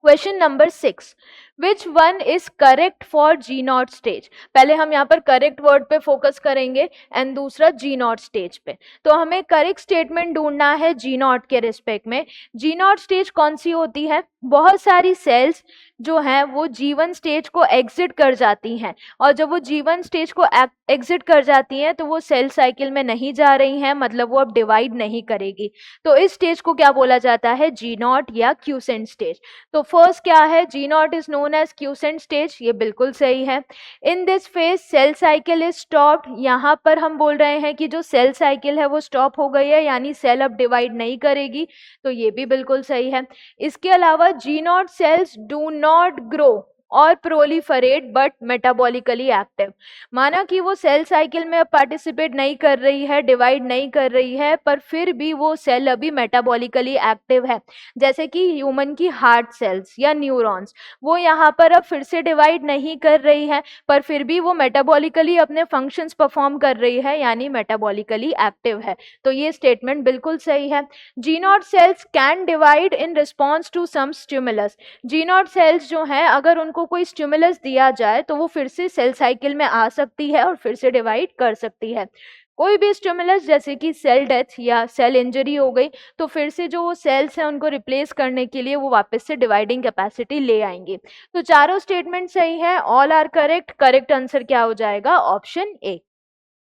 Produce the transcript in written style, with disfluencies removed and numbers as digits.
Question number 6, which one is correct for G not stage. पहले हम यहाँ पर करेक्ट वर्ड पे फोकस करेंगे एंड दूसरा जी नॉट स्टेज पे। तो हमें करेक्ट स्टेटमेंट ढूंढना है जी नॉट के रिस्पेक्ट में। जी नॉट स्टेज कौन सी होती है? बहुत सारी सेल्स जो हैं वो जीवन स्टेज को एग्जिट कर जाती हैं, और जब वो जीवन स्टेज को एग्जिट कर जाती हैं तो वो सेल साइकिल में नहीं जा रही हैं, मतलब वो अब डिवाइड नहीं करेगी। तो इस स्टेज को क्या बोला जाता है? जी नॉट या क्यूसेंट स्टेज। तो फर्स्ट क्या है? G naught is known as quiescent stage, ये बिल्कुल सही है। In this phase cell cycle is stopped, यहाँ पर हम बोल रहे हैं कि जो सेल साइकिल है वो स्टॉप हो गई है, यानी सेल अब डिवाइड नहीं करेगी, तो ये भी बिल्कुल सही है। इसके अलावा G naught cells do not grow और प्रोलिफरेट बट मेटाबॉलिकली एक्टिव। माना कि वो सेल साइकिल में अब पार्टिसिपेट नहीं कर रही है, डिवाइड नहीं कर रही है, पर फिर भी वो सेल अभी मेटाबॉलिकली एक्टिव है। जैसे कि ह्यूमन की हार्ट सेल्स या न्यूरॉन्स, वो यहाँ पर अब फिर से डिवाइड नहीं कर रही है, पर फिर भी वो मेटाबॉलिकली अपने फंक्शंस परफॉर्म कर रही है, यानी मेटाबॉलिकली एक्टिव है। तो ये स्टेटमेंट बिल्कुल सही है। G naught cells can divide in response to some stimulus. G naught cells जो हैं, अगर उनको कोई स्टिमुलस दिया जाए तो वो फिर से सेल साइकिल में आ सकती है और फिर से डिवाइड कर सकती है। कोई भी स्टिमुलस जैसे कि सेल डेथ या सेल इंजरी हो गई, तो फिर से जो वो सेल्स हैं उनको रिप्लेस करने के लिए वो वापस से डिवाइडिंग कैपेसिटी ले आएंगे। तो चारों स्टेटमेंट सही है, all are correct. Correct answer क्या हो जाएगा? ऑप्शन ए।